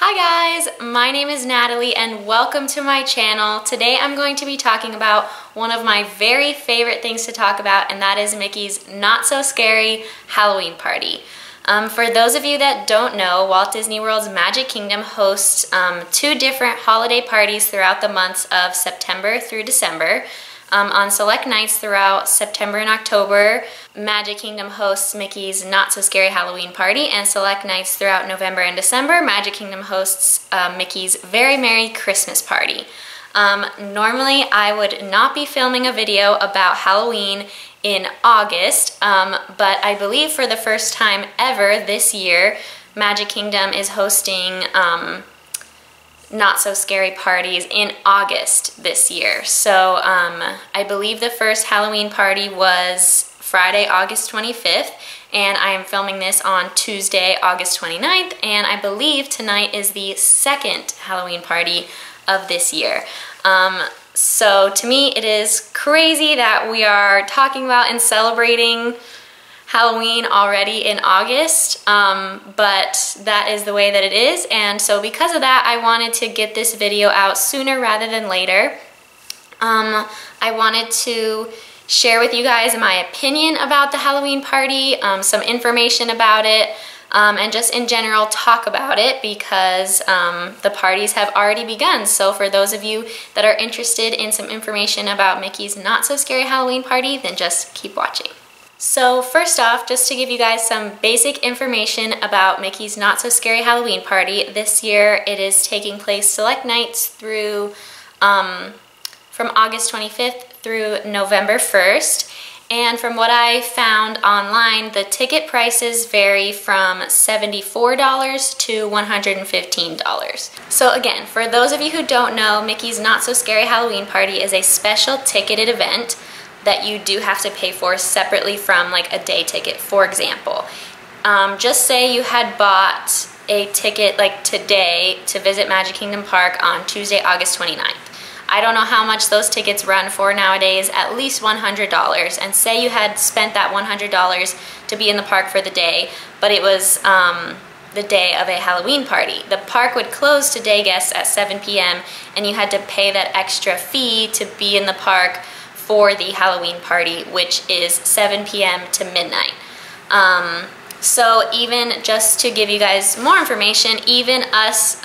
Hi guys, my name is Natalie and welcome to my channel. Today I'm going to be talking about one of my very favorite things to talk about, and that is Mickey's Not So Scary Halloween Party. For those of you that don't know, Walt Disney World's Magic Kingdom hosts two different holiday parties throughout the months of September through December. On select nights throughout September and October, Magic Kingdom hosts Mickey's Not So Scary Halloween Party, and select nights throughout November and December, Magic Kingdom hosts Mickey's Very Merry Christmas Party. Normally, I would not be filming a video about Halloween in August, but I believe for the first time ever this year, Magic Kingdom is hosting Not So Scary parties in August this year. So I believe the first Halloween party was Friday, August 25th, and I am filming this on Tuesday, August 29th, and I believe tonight is the second Halloween party of this year. So to me, it is crazy that we are talking about and celebrating Halloween already in August, but that is the way that it is, and so because of that, I wanted to get this video out sooner rather than later. I wanted to share with you guys my opinion about the Halloween party, some information about it, and just in general talk about it because the parties have already begun. So for those of you that are interested in some information about Mickey's Not So Scary Halloween Party, then just keep watching. So first off, just to give you guys some basic information about Mickey's Not So Scary Halloween Party, this year it is taking place select nights through from August 25th through November 1st. And from what I found online, the ticket prices vary from $74 to $115. So again, for those of you who don't know, Mickey's Not So Scary Halloween Party is a special ticketed event that you do have to pay for separately from like a day ticket. For example, just say you had bought a ticket like today to visit Magic Kingdom Park on Tuesday, August 29th. I don't know how much those tickets run for nowadays, at least $100. And say you had spent that $100 to be in the park for the day, but it was the day of a Halloween party. The park would close to day guests at 7 p.m. and you had to pay that extra fee to be in the park for the Halloween party, which is 7 p.m. to midnight. So even just to give you guys more information, even us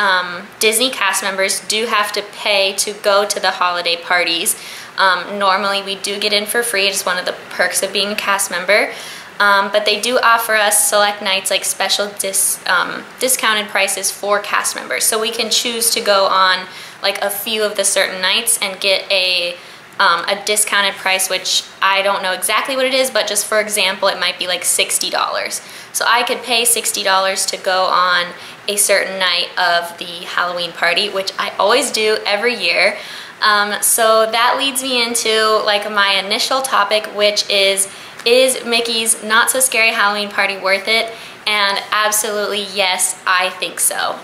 Disney cast members do have to pay to go to the holiday parties. Normally we do get in for free, it's one of the perks of being a cast member. But they do offer us select nights like special discounted prices for cast members. So we can choose to go on like a few of the certain nights and get a discounted price, which I don't know exactly what it is, but just for example, it might be like $60. So I could pay $60 to go on a certain night of the Halloween party, which I always do every year. So that leads me into like my initial topic, which is Mickey's Not So Scary Halloween Party worth it? And absolutely yes, I think so.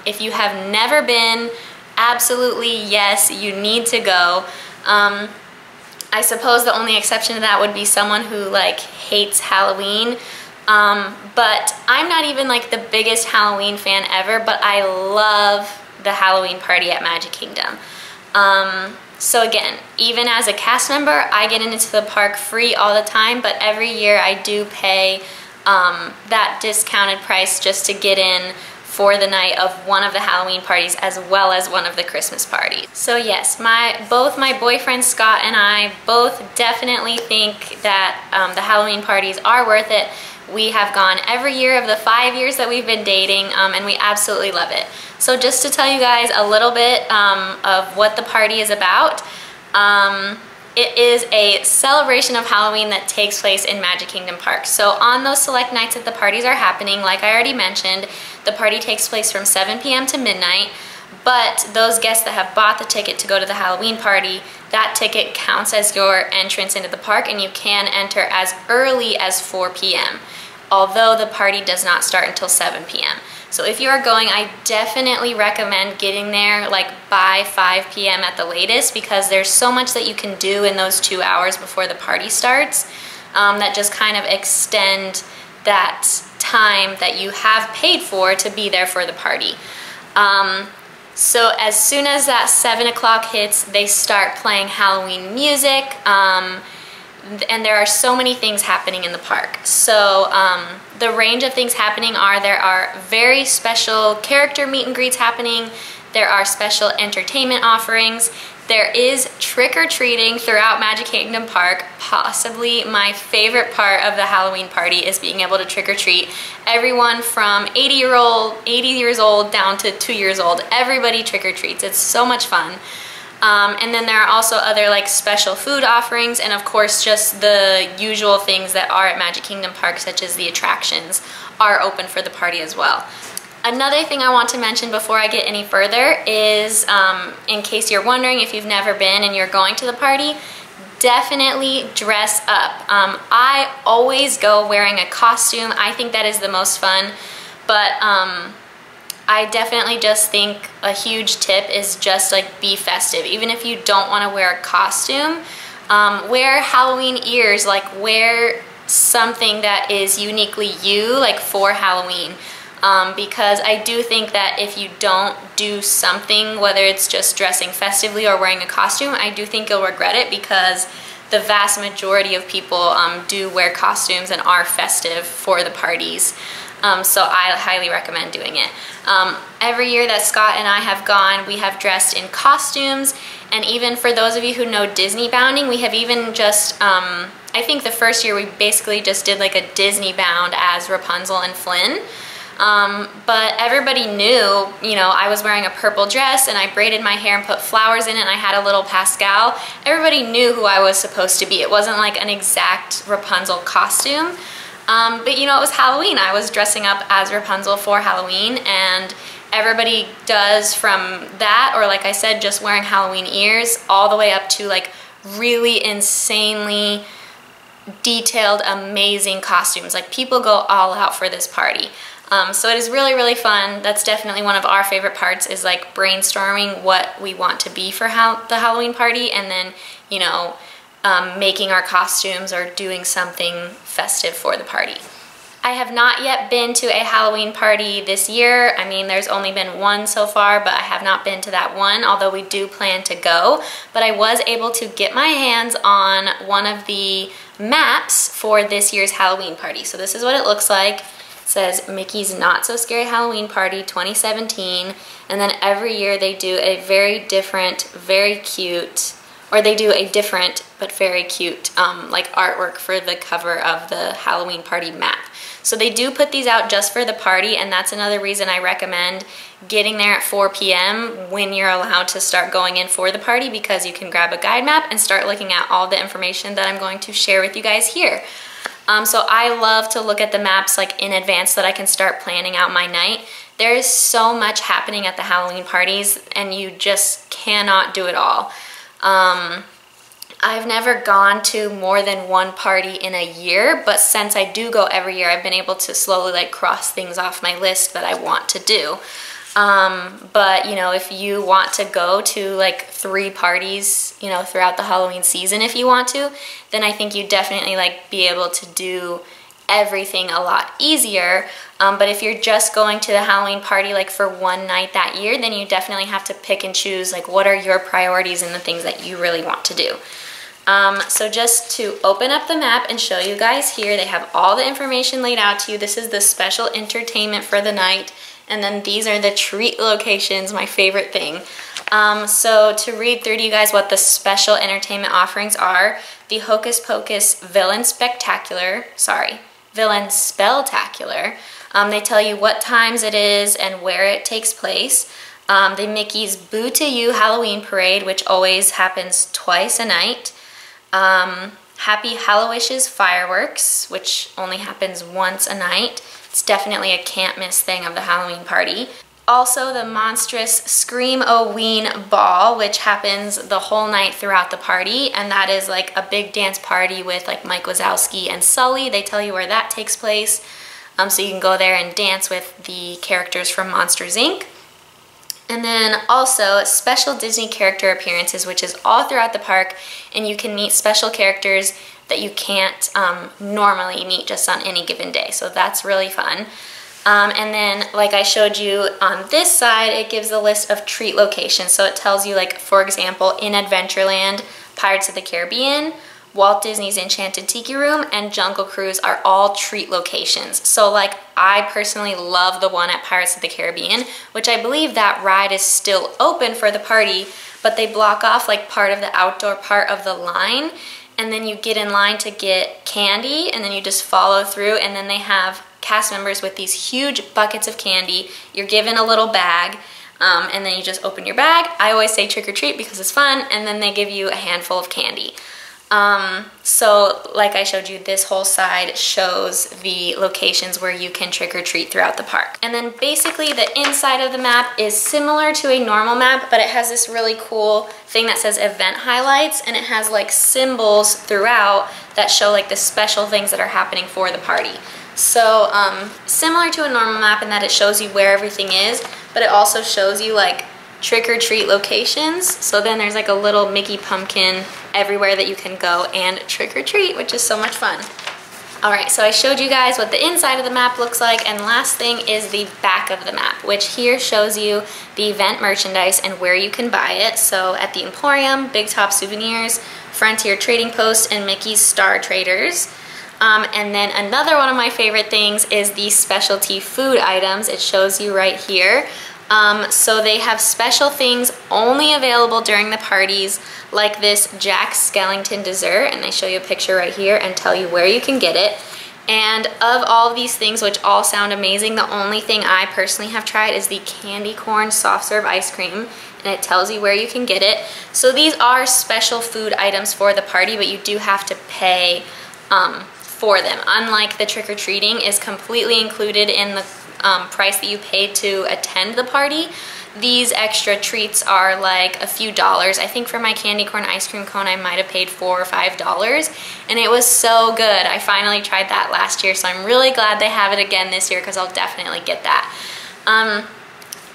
If you have never been, absolutely yes, you need to go. I suppose the only exception to that would be someone who like hates Halloween, but I'm not even like the biggest Halloween fan ever, but I love the Halloween party at Magic Kingdom. So again, even as a cast member, I get into the park free all the time, but every year I do pay that discounted price just to get in for the night of one of the Halloween parties as well as one of the Christmas parties. So yes, both my boyfriend Scott and I both definitely think that the Halloween parties are worth it. We have gone every year of the 5 years that we've been dating, and we absolutely love it. So just to tell you guys a little bit of what the party is about, it is a celebration of Halloween that takes place in Magic Kingdom Park. So on those select nights that the parties are happening, like I already mentioned, the party takes place from 7 p.m. to midnight, but those guests that have bought the ticket to go to the Halloween party, that ticket counts as your entrance into the park, and you can enter as early as 4 p.m., although the party does not start until 7 p.m. So if you are going, I definitely recommend getting there like by 5 p.m. at the latest, because there's so much that you can do in those 2 hours before the party starts that just kind of extend that time that you have paid for to be there for the party. So as soon as that 7 o'clock hits, they start playing Halloween music, and there are so many things happening in the park. So the range of things happening are, there are very special character meet and greets happening, there are special entertainment offerings, there is trick-or-treating throughout Magic Kingdom Park. Possibly my favorite part of the Halloween party is being able to trick-or-treat. Everyone from 80 years old down to 2 years old, everybody trick-or-treats. It's so much fun. And then there are also other like special food offerings, and of course just the usual things that are at Magic Kingdom Park, such as the attractions, are open for the party as well. Another thing I want to mention before I get any further is, in case you're wondering if you've never been and you're going to the party, definitely dress up. I always go wearing a costume. I think that is the most fun, but I definitely just think a huge tip is just like be festive. Even if you don't want to wear a costume, wear Halloween ears, like wear something that is uniquely you, like for Halloween. Because I do think that if you don't do something, whether it's just dressing festively or wearing a costume, I do think you'll regret it, because the vast majority of people do wear costumes and are festive for the parties. So I highly recommend doing it. Every year that Scott and I have gone, we have dressed in costumes, and even for those of you who know Disney bounding, we have even just, I think the first year we basically just did like a Disney bound as Rapunzel and Flynn. But everybody knew, you know, I was wearing a purple dress and I braided my hair and put flowers in it and I had a little Pascal. Everybody knew who I was supposed to be. It wasn't like an exact Rapunzel costume. But you know, it was Halloween. I was dressing up as Rapunzel for Halloween, and everybody does from that, or like I said, just wearing Halloween ears, all the way up to like really insanely detailed, amazing costumes. Like people go all out for this party. So it is really, really fun. That's definitely one of our favorite parts, is like brainstorming what we want to be for the Halloween party, and then, you know, making our costumes or doing something festive for the party. I have not yet been to a Halloween party this year. I mean, there's only been one so far, but I have not been to that one, although we do plan to go. But I was able to get my hands on one of the maps for this year's Halloween party. So this is what it looks like. It says Mickey's Not So Scary Halloween Party 2017, and then every year they do a very different, very cute, or they do a different but very cute like artwork for the cover of the Halloween party map. So they do put these out just for the party, and that's another reason I recommend getting there at 4 p.m. when you're allowed to start going in for the party, because you can grab a guide map and start looking at all the information that I'm going to share with you guys here. So I love to look at the maps like in advance so that I can start planning out my night. There is so much happening at the Halloween parties, and you just cannot do it all. I've never gone to more than one party in a year, but since I do go every year, I've been able to slowly like cross things off my list that I want to do. But you know, if you want to go to like 3 parties, you know, throughout the Halloween season, if you want to, then I think you definitely like be able to do everything a lot easier. But if you're just going to the Halloween party like for one night that year, then you definitely have to pick and choose like what are your priorities and the things that you really want to do. So just to open up the map and show you guys here, they have all the information laid out to you. This is the special entertainment for the night, and then these are the treat locations, my favorite thing. So to read through to you guys what the special entertainment offerings are: the Hocus Pocus Villain Spectacular, Villain Spelltacular. They tell you what times it is and where it takes place. The Mickey's Boo to You Halloween Parade, which always happens twice a night. Happy Hallowishes Fireworks, which only happens once a night. It's definitely a can't miss thing of the Halloween party. Also the monstrous Scream-O-Ween Ball, which happens the whole night throughout the party, and that is like a big dance party with like Mike Wazowski and Sully. They tell you where that takes place, so you can go there and dance with the characters from Monsters, Inc. And then also special Disney character appearances, which is all throughout the park, and you can meet special characters that you can't normally meet just on any given day. So that's really fun. And then, like I showed you on this side, it gives a list of treat locations. So it tells you, like, for example, in Adventureland, Pirates of the Caribbean, Walt Disney's Enchanted Tiki Room, and Jungle Cruise are all treat locations. So, like, I personally love the one at Pirates of the Caribbean, which I believe that ride is still open for the party, but they block off, like, part of the outdoor part of the line, and then you get in line to get candy, and then you just follow through, and then they have cast members with these huge buckets of candy. You're given a little bag, and then you just open your bag. I always say trick or treat because it's fun, and then they give you a handful of candy. So like I showed you, this whole side shows the locations where you can trick or treat throughout the park. And then basically the inside of the map is similar to a normal map, but it has this really cool thing that says event highlights, and it has like symbols throughout that show like the special things that are happening for the party. So similar to a normal map in that it shows you where everything is, but it also shows you like trick-or-treat locations. So then there's like a little Mickey pumpkin everywhere that you can go and trick-or-treat, which is so much fun. All right, so I showed you guys what the inside of the map looks like, and last thing is the back of the map, which here shows you the event merchandise and where you can buy it. So at the Emporium, Big Top Souvenirs, Frontier Trading Post, and Mickey's Star Traders. And then another one of my favorite things is the specialty food items. It shows you right here. So they have special things only available during the parties, like this Jack Skellington dessert, and they show you a picture right here and tell you where you can get it. And of all of these things, which all sound amazing, the only thing I personally have tried is the candy corn soft serve ice cream, and it tells you where you can get it. So these are special food items for the party, but you do have to pay for them. Unlike the trick-or-treating is completely included in the price that you paid to attend the party. These extra treats are like a few dollars. I think for my candy corn ice cream cone I might have paid $4 or $5, and it was so good. I finally tried that last year, so I'm really glad they have it again this year because I'll definitely get that.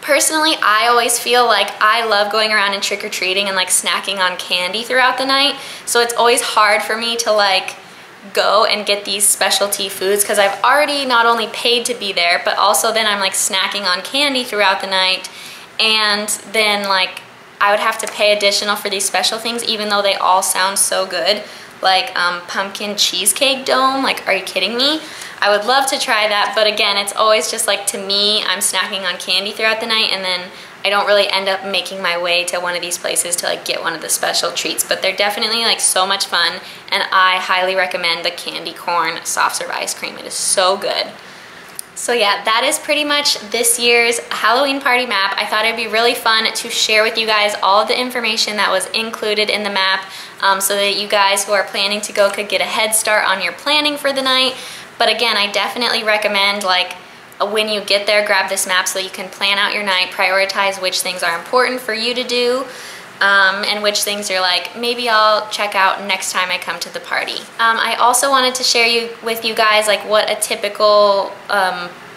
Personally, I always feel like I love going around and trick-or-treating and like snacking on candy throughout the night, so it's always hard for me to like go and get these specialty foods because I've already not only paid to be there, but also then I'm like snacking on candy throughout the night, and then like I would have to pay additional for these special things even though they all sound so good, like pumpkin cheesecake dome. Like, are you kidding me? I would love to try that, but again, it's always just like, to me, I'm snacking on candy throughout the night, and then I don't really end up making my way to one of these places to like get one of the special treats, but they're definitely like so much fun, and I highly recommend the candy corn soft serve ice cream. It is so good. So yeah, that is pretty much this year's Halloween party map. I thought it'd be really fun to share with you guys all of the information that was included in the map, so that you guys who are planning to go could get a head start on your planning for the night. But again, I definitely recommend, like, when you get there, grab this map so that you can plan out your night, prioritize which things are important for you to do, and which things you're like, maybe I'll check out next time I come to the party. I also wanted to share with you guys like what a typical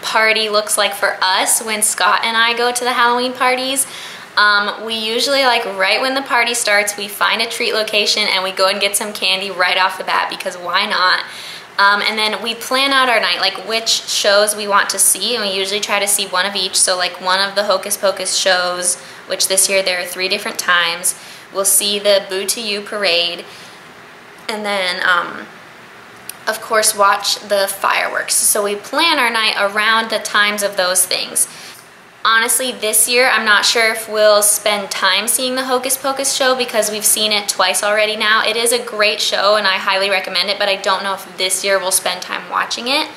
party looks like for us when Scott and I go to the Halloween parties. We usually, like, right when the party starts, we find a treat location and we go and get some candy right off the bat, because why not? And then we plan out our night, like which shows we want to see, and we usually try to see one of each. So like one of the Hocus Pocus shows, which this year there are 3 different times. We'll see the Boo to You parade, and then of course watch the fireworks. So we plan our night around the times of those things. Honestly, this year, I'm not sure if we'll spend time seeing the Hocus Pocus show because we've seen it twice already now. It is a great show and I highly recommend it, but I don't know if this year we'll spend time watching it.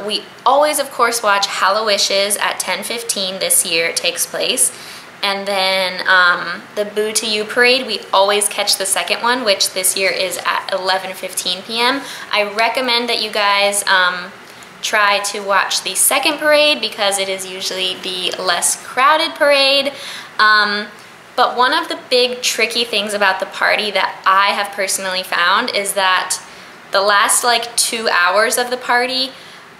We always, of course, watch Hallowishes at 10:15 this year. It takes place. And then the Boo to You parade, we always catch the second one, which this year is at 11:15 p.m. I recommend that you guys try to watch the second parade because it is usually the less crowded parade. But one of the big tricky things about the party that I have personally found is that the last like 2 hours of the party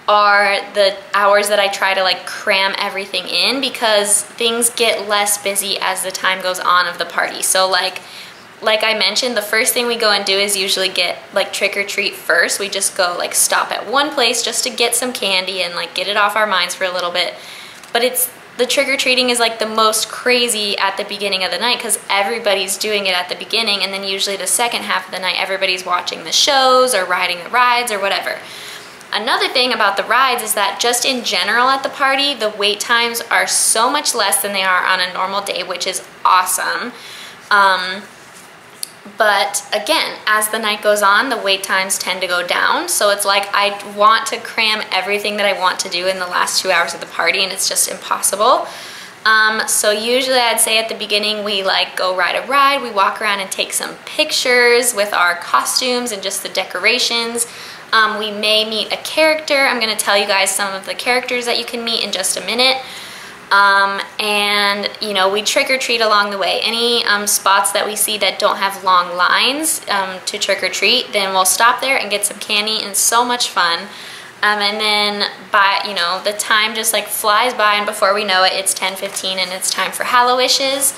are the hours that I try to like cram everything in, because things get less busy as the time goes on of the party. So like like I mentioned, the first thing we go and do is usually get like trick or treat first. We just go like stop at one place just to get some candy and like get it off our minds for a little bit. But the trick or treating is like the most crazy at the beginning of the night because everybody's doing it at the beginning, and then usually the second half of the night everybody's watching the shows or riding the rides or whatever. Another thing about the rides is that just in general at the party, the wait times are so much less than they are on a normal day, which is awesome. But again, as the night goes on, the wait times tend to go down. So it's like I want to cram everything that I want to do in the last 2 hours of the party, and it's just impossible. So usually I'd say at the beginning we like go ride a ride, we walk around and take some pictures with our costumes and just the decorations. We may meet a character. I'm going to tell you guys some of the characters that you can meet in just a minute. And you know, we trick or treat along the way. Any spots that we see that don't have long lines to trick or treat, then we'll stop there and get some candy, and so much fun. And then you know, the time just like flies by, and before we know it, it's 10:15 and it's time for Hallowishes.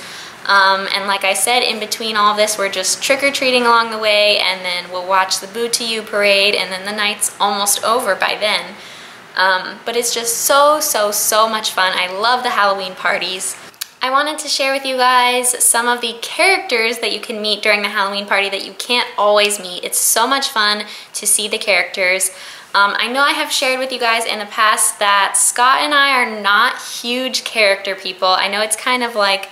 And like I said, in between all of this, we're just trick-or-treating along the way, and then we'll watch the Boo to You parade, and then the night's almost over by then. But it's just so much fun. I love the Halloween parties. I wanted to share with you guys some of the characters that you can meet during the Halloween party that you can't always meet. It's so much fun to see the characters. I know I have shared with you guys in the past that Scott and I are not huge character people. I know it's kind of like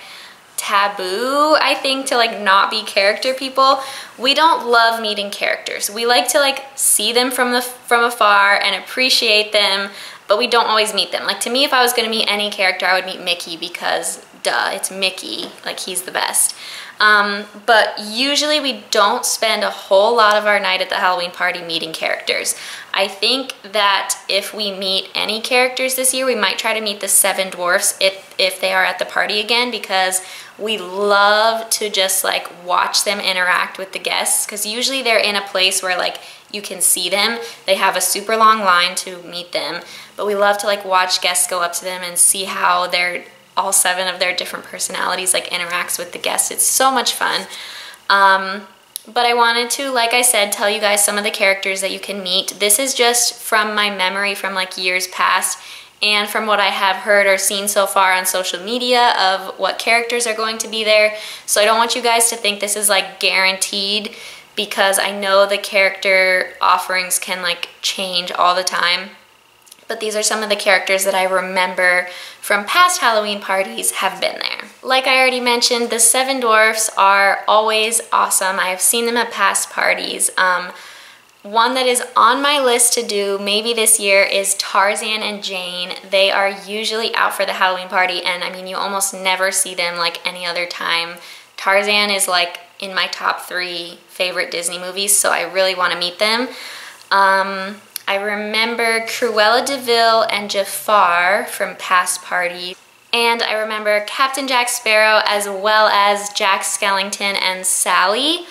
taboo, I think, to like not be character people. We don't love meeting characters. We like to like see them from afar and appreciate them, but we don't always meet them. Like, to me, if I was going to meet any character, I would meet Mickey because duh, it's Mickey, like he's the best. But usually we don't spend a whole lot of our night at the Halloween party meeting characters. I think that if we meet any characters this year, we might try to meet the Seven Dwarfs if they are at the party again, because we love to just like watch them interact with the guests, because usually they're in a place where like you can see them. They have a super long line to meet them, but we love to like watch guests go up to them and see how all 7 of their different personalities like interacts with the guests. It's so much fun. But I wanted to, like I said, tell you guys some of the characters that you can meet. This is just from my memory from like years past, and from what I have heard or seen so far on social media of what characters are going to be there. So I don't want you guys to think this is like guaranteed, because I know the character offerings can like change all the time. But these are some of the characters that I remember from past Halloween parties have been there. Like I already mentioned, the Seven Dwarfs are always awesome. I have seen them at past parties. One that is on my list to do maybe this year is Tarzan and Jane. They are usually out for the Halloween party, and I mean, you almost never see them like any other time. Tarzan is like in my top 3 favorite Disney movies, so I really want to meet them. I remember Cruella de Vil and Jafar from past parties. And I remember Captain Jack Sparrow, as well as Jack Skellington and Sally.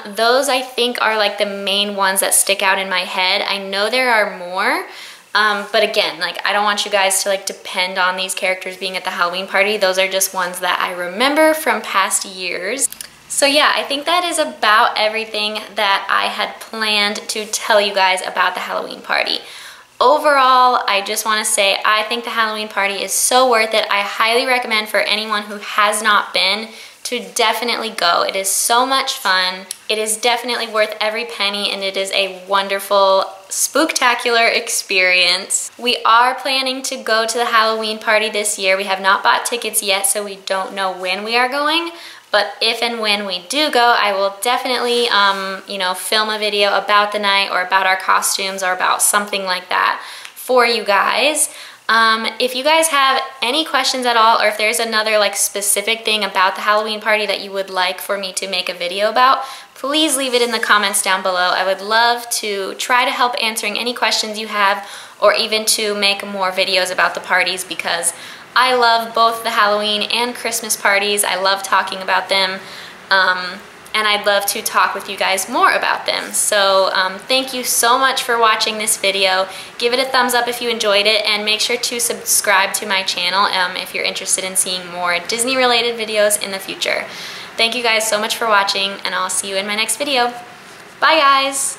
Those I think are like the main ones that stick out in my head. I know there are more, but again, like I don't want you guys to like depend on these characters being at the Halloween party. Those are just ones that I remember from past years. So yeah, I think that is about everything that I had planned to tell you guys about the Halloween party. Overall, I just want to say I think the Halloween party is so worth it. I highly recommend for anyone who has not been to definitely go. It is so much fun. It is definitely worth every penny, and it is a wonderful, spooktacular experience. We are planning to go to the Halloween party this year. We have not bought tickets yet, so we don't know when we are going. But if and when we do go, I will definitely, you know, film a video about the night or about our costumes or about something like that for you guys. If you guys have any questions at all, or if there's another like specific thing about the Halloween party that you would like for me to make a video about, please leave it in the comments down below. I would love to try to help answering any questions you have, or even to make more videos about the parties, because I love both the Halloween and Christmas parties. I love talking about them, and I'd love to talk with you guys more about them. So thank you so much for watching this video. Give it a thumbs up if you enjoyed it, and make sure to subscribe to my channel if you're interested in seeing more Disney related videos in the future. Thank you guys so much for watching, and I'll see you in my next video. Bye guys!